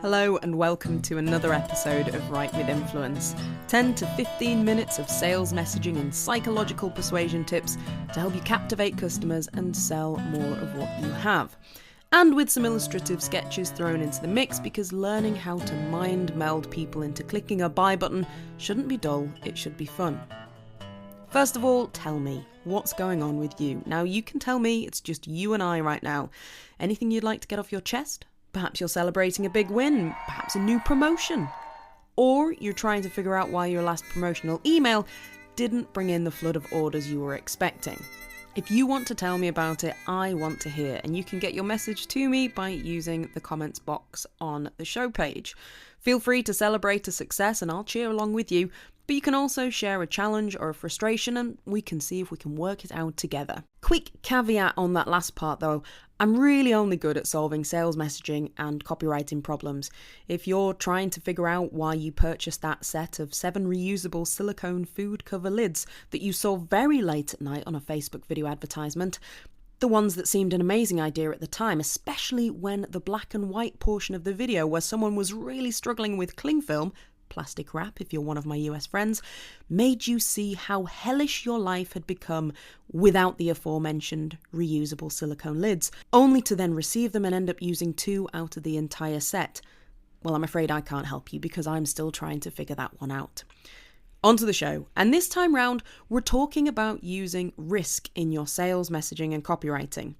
Hello and welcome to another episode of Write with Influence. 10 to 15 minutes of sales messaging and psychological persuasion tips to help you captivate customers and sell more of what you have. And with some illustrative sketches thrown into the mix because learning how to mind meld people into clicking a buy button shouldn't be dull, it should be fun. First of all, tell me, what's going on with you? Now you can tell me, it's just you and I right now. Anything you'd like to get off your chest? Perhaps you're celebrating a big win, perhaps a new promotion. Or you're trying to figure out why your last promotional email didn't bring in the flood of orders you were expecting. If you want to tell me about it, I want to hear, and you can get your message to me by using the comments box on the show page. Feel free to celebrate a success and I'll cheer along with you, but you can also share a challenge or a frustration and we can see if we can work it out together. Quick caveat on that last part though, I'm really only good at solving sales messaging and copywriting problems. If you're trying to figure out why you purchased that set of 7 reusable silicone food cover lids that you saw very late at night on a Facebook video advertisement, the ones that seemed an amazing idea at the time, especially when the black and white portion of the video where someone was really struggling with cling film, plastic wrap if you're one of my US friends, made you see how hellish your life had become without the aforementioned reusable silicone lids, only to then receive them and end up using 2 out of the entire set. Well, I'm afraid I can't help you because I'm still trying to figure that one out. On to the show, and this time round, we're talking about using risk in your sales messaging and copywriting.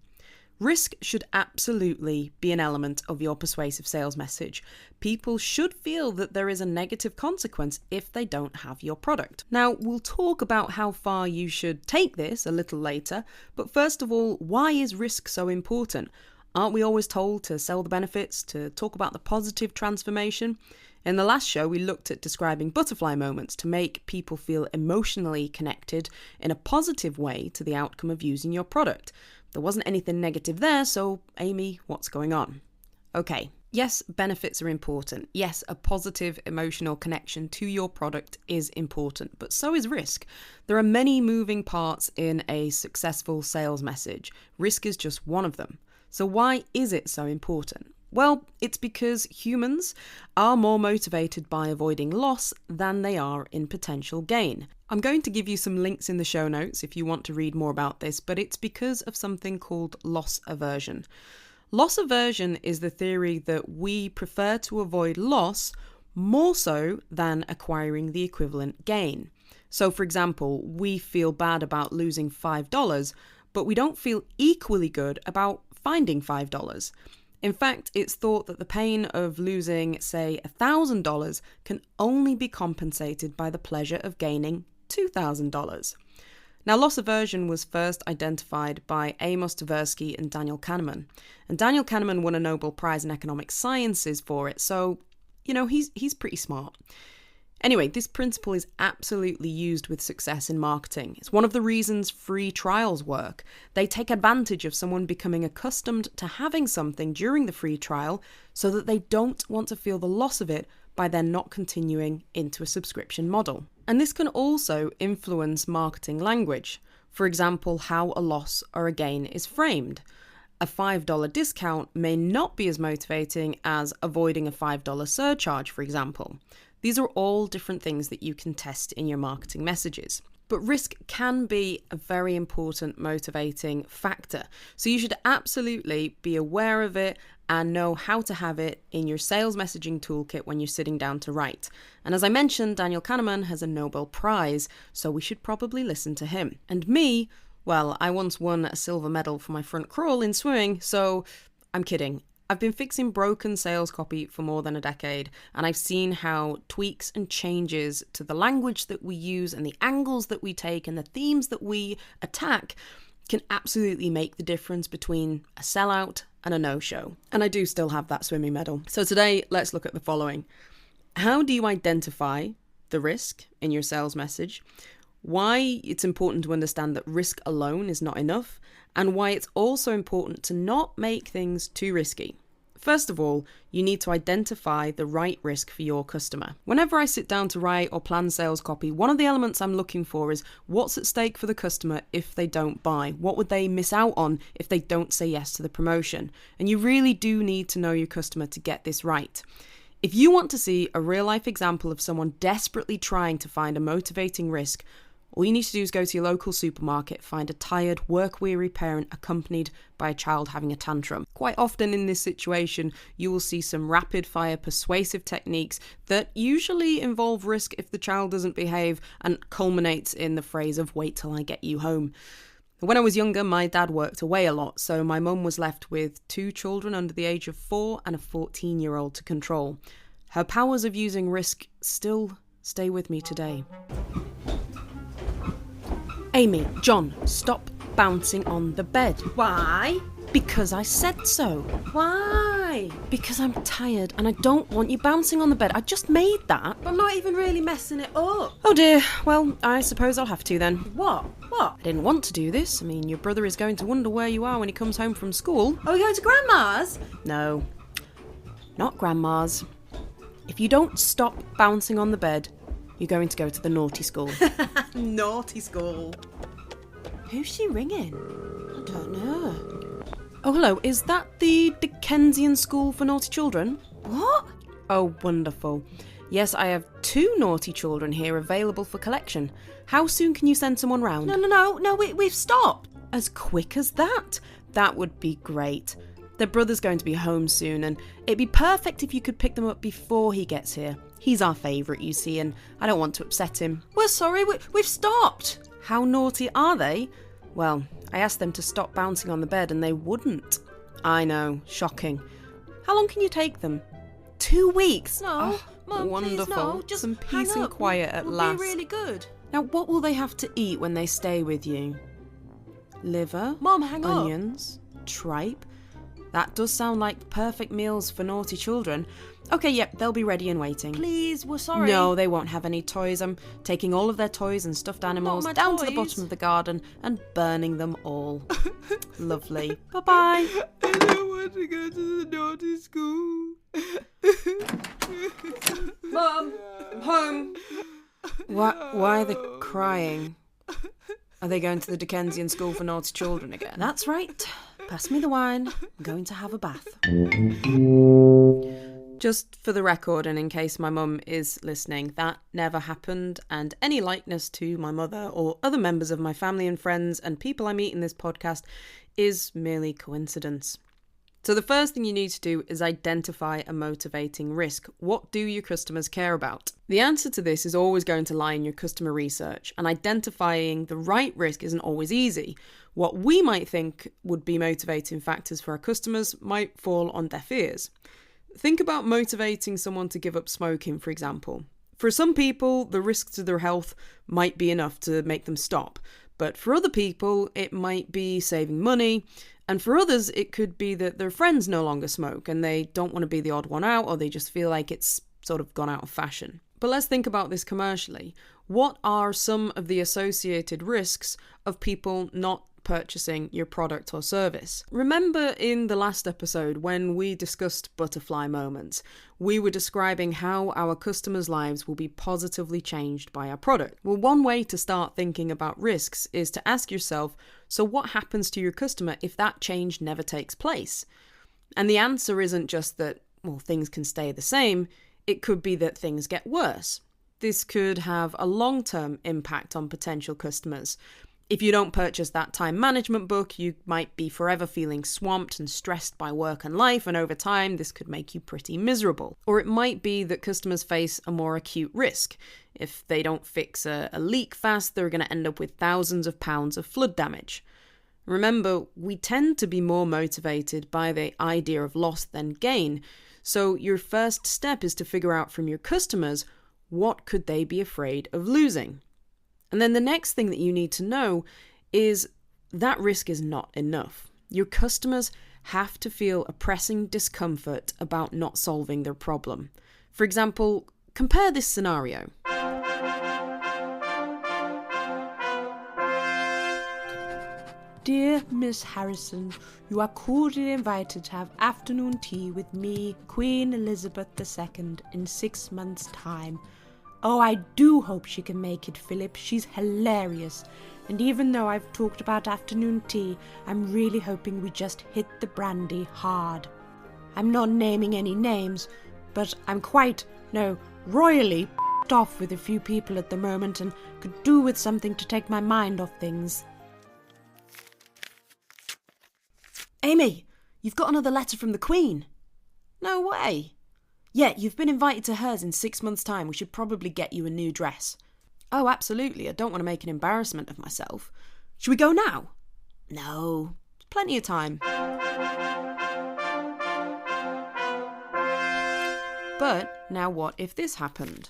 Risk should absolutely be an element of your persuasive sales message. People should feel that there is a negative consequence if they don't have your product. Now, we'll talk about how far you should take this a little later, but first of all, why is risk so important? Aren't we always told to sell the benefits, to talk about the positive transformation? In the last show, we looked at describing butterfly moments to make people feel emotionally connected in a positive way to the outcome of using your product. There wasn't anything negative there, so Amy, what's going on? Okay, yes, benefits are important. Yes, a positive emotional connection to your product is important, but so is risk. There are many moving parts in a successful sales message. Risk is just one of them. So why is it so important? Well, it's because humans are more motivated by avoiding loss than they are in potential gain. I'm going to give you some links in the show notes if you want to read more about this, but it's because of something called loss aversion. Loss aversion is the theory that we prefer to avoid loss more so than acquiring the equivalent gain. So, for example, we feel bad about losing $5, but we don't feel equally good about finding $5. In fact, it's thought that the pain of losing, say, $1,000 can only be compensated by the pleasure of gaining $2,000. Now, loss aversion was first identified by Amos Tversky and Daniel Kahneman. And Daniel Kahneman won a Nobel Prize in Economic Sciences for it, so, he's pretty smart. Anyway, this principle is absolutely used with success in marketing. It's one of the reasons free trials work. They take advantage of someone becoming accustomed to having something during the free trial so that they don't want to feel the loss of it by then not continuing into a subscription model. And this can also influence marketing language. For example, how a loss or a gain is framed. A $5 discount may not be as motivating as avoiding a $5 surcharge, for example. These are all different things that you can test in your marketing messages. But risk can be a very important motivating factor. So you should absolutely be aware of it and know how to have it in your sales messaging toolkit when you're sitting down to write. And as I mentioned, Daniel Kahneman has a Nobel Prize, so we should probably listen to him. And me, well, I once won a silver medal for my front crawl in swimming, so I'm kidding. I've been fixing broken sales copy for more than a decade, and I've seen how tweaks and changes to the language that we use and the angles that we take and the themes that we attack can absolutely make the difference between a sellout and a no-show. And I do still have that swimming medal. So today, let's look at the following. How do you identify the risk in your sales message? Why it's important to understand that risk alone is not enough, and why it's also important to not make things too risky. First of all, you need to identify the right risk for your customer. Whenever I sit down to write or plan sales copy, one of the elements I'm looking for is what's at stake for the customer if they don't buy? What would they miss out on if they don't say yes to the promotion? And you really do need to know your customer to get this right. If you want to see a real-life example of someone desperately trying to find a motivating risk, all you need to do is go to your local supermarket, find a tired, work-weary parent accompanied by a child having a tantrum. Quite often in this situation, you will see some rapid-fire persuasive techniques that usually involve risk if the child doesn't behave and culminates in the phrase of "wait till I get you home." When I was younger, my dad worked away a lot, so my mum was left with 2 children under the age of 4 and a 14-year-old to control. Her powers of using risk still stay with me today. Amy, John, stop bouncing on the bed. Why? Because I said so. Why? Because I'm tired and I don't want you bouncing on the bed. I just made that. I'm not even really messing it up. Oh dear. Well, I suppose I'll have to then. What? I didn't want to do this. I mean, your brother is going to wonder where you are when he comes home from school. Are we going to Grandma's? No. Not Grandma's. If you don't stop bouncing on the bed, you're going to go to the naughty school. Naughty school. Who's she ringing? I don't know. Oh, hello. Is that the Dickensian School for Naughty Children? What? Oh, wonderful. Yes, I have 2 naughty children here available for collection. How soon can you send someone round? No, we've stopped. As quick as that? That would be great. Their brother's going to be home soon, and it'd be perfect if you could pick them up before he gets here. He's our favourite, you see, and I don't want to upset him. We're sorry, we've stopped. How naughty are they? Well, I asked them to stop bouncing on the bed and they wouldn't. I know, shocking. How long can you take them? 2 weeks? No, Oh, Mum, wonderful. please no. Just some peace hang and up. quiet at Would last. be really good. Now, what will they have to eat when they stay with you? Liver? Mum, hang up. Onions? Tripe? That does sound like perfect meals for naughty children. Okay, yep, they'll be ready and waiting. Please, we're sorry. No, they won't have any toys. I'm taking all of their toys and stuffed animals my down to the toys. bottom of the garden and burning them all. Lovely. Bye-bye. I don't want to go to the naughty school. Mum, I'm home. Why are they crying? Are they going to the Dickensian School for Naughty Children again? That's right. Pass me the wine. I'm going to have a bath. Just for the record, and in case my mum is listening, that never happened, and any likeness to my mother or other members of my family and friends and people I meet in this podcast is merely coincidence. So the first thing you need to do is identify a motivating risk. What do your customers care about? The answer to this is always going to lie in your customer research, and identifying the right risk isn't always easy. What we might think would be motivating factors for our customers might fall on deaf ears. Think about motivating someone to give up smoking, for example. For some people, the risk to their health might be enough to make them stop, but for other people, it might be saving money. And for others, it could be that their friends no longer smoke and they don't want to be the odd one out, or they just feel like it's sort of gone out of fashion. But let's think about this commercially. What are some of the associated risks of people not purchasing your product or service? Remember in the last episode when we discussed butterfly moments, we were describing how our customers' lives will be positively changed by our product. Well, one way to start thinking about risks is to ask yourself, so what happens to your customer if that change never takes place? And the answer isn't just that, well, things can stay the same. It could be that things get worse. This could have a long-term impact on potential customers. If you don't purchase that time management book, you might be forever feeling swamped and stressed by work and life, and over time, this could make you pretty miserable. Or it might be that customers face a more acute risk. If they don't fix a leak fast, they're going to end up with thousands of pounds of flood damage. Remember, we tend to be more motivated by the idea of loss than gain, so your first step is to figure out from your customers, what could they be afraid of losing? And then the next thing that you need to know is that risk is not enough. Your customers have to feel a pressing discomfort about not solving their problem. For example, compare this scenario. Dear Miss Harrison, you are cordially invited to have afternoon tea with me, Queen Elizabeth II, in 6 months' time. Oh, I do hope she can make it, Philip. She's hilarious. And even though I've talked about afternoon tea, I'm really hoping we just hit the brandy hard. I'm not naming any names, but I'm quite, royally off with a few people at the moment and could do with something to take my mind off things. Amy, you've got another letter from the Queen. No way. Yeah, you've been invited to hers in 6 months' time. We should probably get you a new dress. Oh, absolutely. I don't want to make an embarrassment of myself. Should we go now? No, there's plenty of time. But now what if this happened?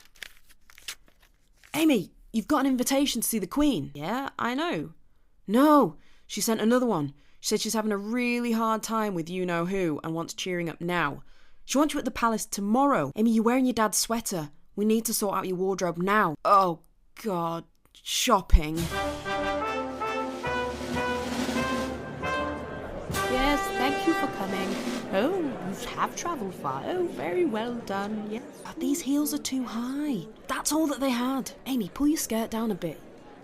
Amy, you've got an invitation to see the Queen. Yeah, I know. No, she sent another one. She said she's having a really hard time with you-know-who and wants cheering up now. She wants you at the palace tomorrow. Amy, you're wearing your dad's sweater. We need to sort out your wardrobe now. Oh, God. Shopping. Yes, thank you for coming. Oh, you have travelled far. Oh, very well done, yes. But these heels are too high. That's all that they had. Amy, pull your skirt down a bit.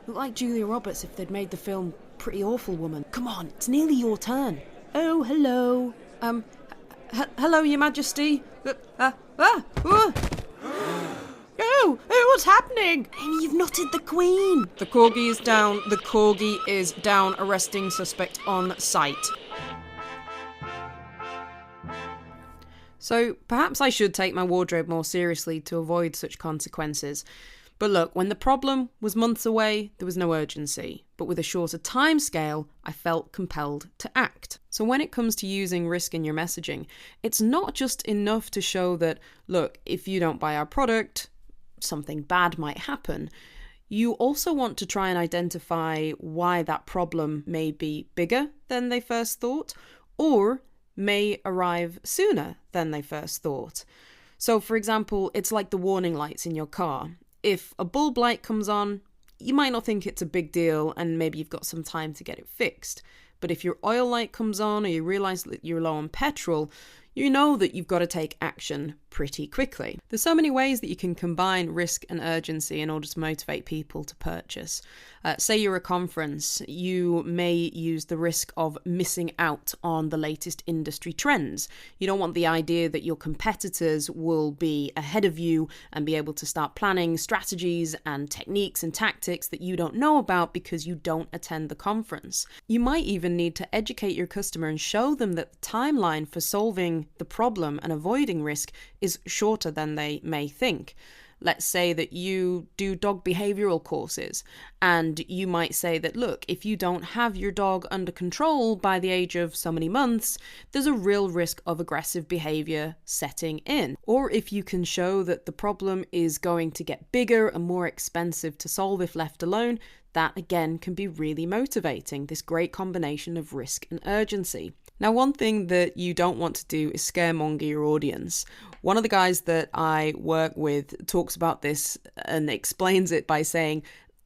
Look like Julia Roberts if they'd made the film Pretty Awful Woman. Come on, it's nearly your turn. Oh, hello. Hello, Your Majesty. Oh, what's happening? Amy, you've knotted the Queen. The corgi is down. The corgi is down. Arresting suspect on site. So perhaps I should take my wardrobe more seriously to avoid such consequences. But look, when the problem was months away, there was no urgency. But with a shorter time scale, I felt compelled to act. So when it comes to using risk in your messaging, it's not just enough to show that, look, if you don't buy our product, something bad might happen. You also want to try and identify why that problem may be bigger than they first thought, or may arrive sooner than they first thought. So, for example, it's like the warning lights in your car. If a bulb light comes on, you might not think it's a big deal and maybe you've got some time to get it fixed. But if your oil light comes on or you realise that you're low on petrol, you know that you've got to take action pretty quickly. There's so many ways that you can combine risk and urgency in order to motivate people to purchase. Say you're a conference, you may use the risk of missing out on the latest industry trends. You don't want the idea that your competitors will be ahead of you and be able to start planning strategies and techniques and tactics that you don't know about because you don't attend the conference. You might even need to educate your customer and show them that the timeline for solving the problem and avoiding risk is shorter than they may think. Let's say that you do dog behavioural courses and you might say that, look, if you don't have your dog under control by the age of so many months, there's a real risk of aggressive behaviour setting in. Or if you can show that the problem is going to get bigger and more expensive to solve if left alone, that again can be really motivating, this great combination of risk and urgency. Now, one thing that you don't want to do is scaremonger your audience. One of the guys that I work with talks about this and explains it by saying,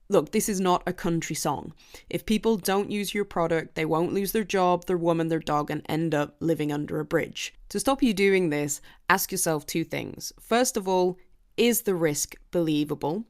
look, this is not a country song. If people don't use your product, they won't lose their job, their woman, their dog, and end up living under a bridge. To stop you doing this, ask yourself two things. First of all, is the risk believable?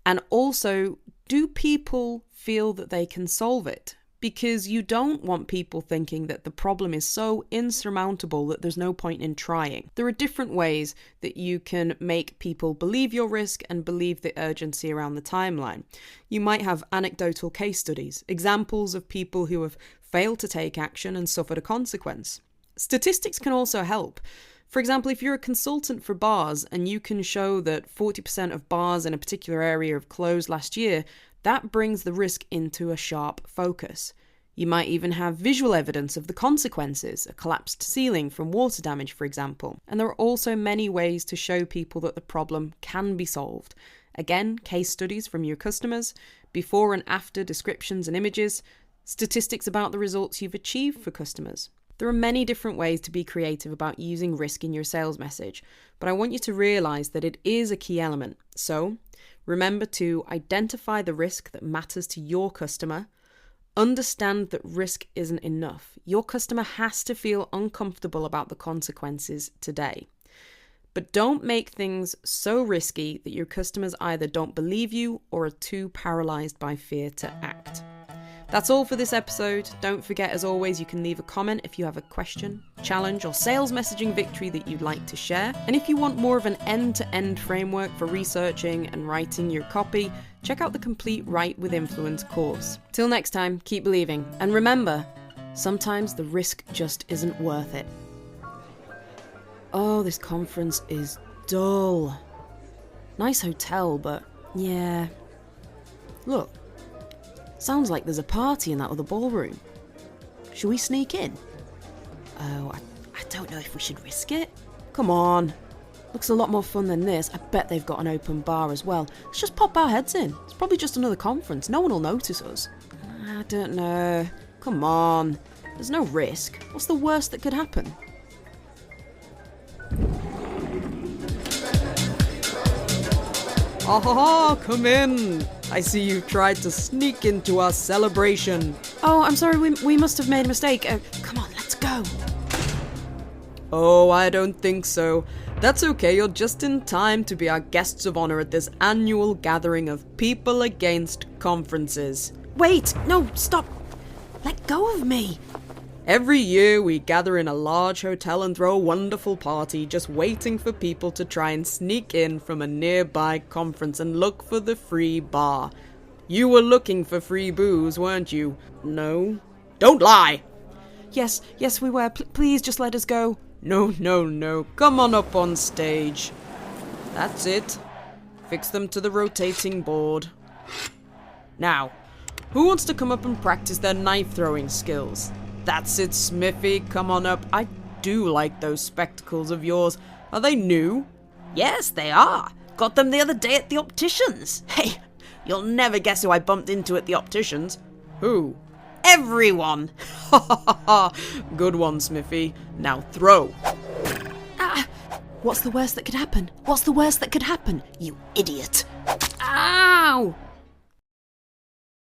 And also, do people feel that they can solve it? Because you don't want people thinking that the problem is so insurmountable that there's no point in trying. There are different ways that you can make people believe your risk and believe the urgency around the timeline. You might have anecdotal case studies, examples of people who have failed to take action and suffered a consequence. Statistics can also help. For example, if you're a consultant for bars and you can show that 40% of bars in a particular area have closed last year, that brings the risk into a sharp focus. You might even have visual evidence of the consequences, a collapsed ceiling from water damage, for example. And there are also many ways to show people that the problem can be solved. Again, case studies from your customers, before and after descriptions and images, statistics about the results you've achieved for customers. There are many different ways to be creative about using risk in your sales message, but I want you to realise that it is a key element. So, remember to identify the risk that matters to your customer. Understand that risk isn't enough. Your customer has to feel uncomfortable about the consequences today. But don't make things so risky that your customers either don't believe you or are too paralysed by fear to act. That's all for this episode. Don't forget, as always, you can leave a comment if you have a question, challenge, or sales messaging victory that you'd like to share. And if you want more of an end-to-end framework for researching and writing your copy, check out the complete Write with Influence course. Till next time, keep believing. And remember, sometimes the risk just isn't worth it. Oh, this conference is dull. Nice hotel, but yeah. Look. Sounds like there's a party in that other ballroom. Should we sneak in? Oh, I don't know if we should risk it. Come on. Looks a lot more fun than this. I bet they've got an open bar as well. Let's just pop our heads in. It's probably just another conference. No one will notice us. I don't know. Come on. There's no risk. What's the worst that could happen? Ah, come in. I see you've tried to sneak into our celebration. Oh, I'm sorry, we must have made a mistake. Come on, let's go. Oh, I don't think so. That's okay, you're just in time to be our guests of honor at this annual gathering of People Against Conferences. Wait, no, stop. Let go of me. Every year we gather in a large hotel and throw a wonderful party, just waiting for people to try and sneak in from a nearby conference and look for the free bar. You were looking for free booze, weren't you? No? Don't lie! Yes, we were. Please just let us go. No. Come on up on stage. That's it. Fix them to the rotating board. Now, who wants to come up and practice their knife throwing skills? That's it, Smithy, come on up. I do like those spectacles of yours. Are they new? Yes, they are. Got them the other day at the optician's. Hey, you'll never guess who I bumped into at the optician's. Who? Everyone. Ha ha ha. Good one, Smithy. Now throw. What's the worst that could happen? What's the worst that could happen? You idiot.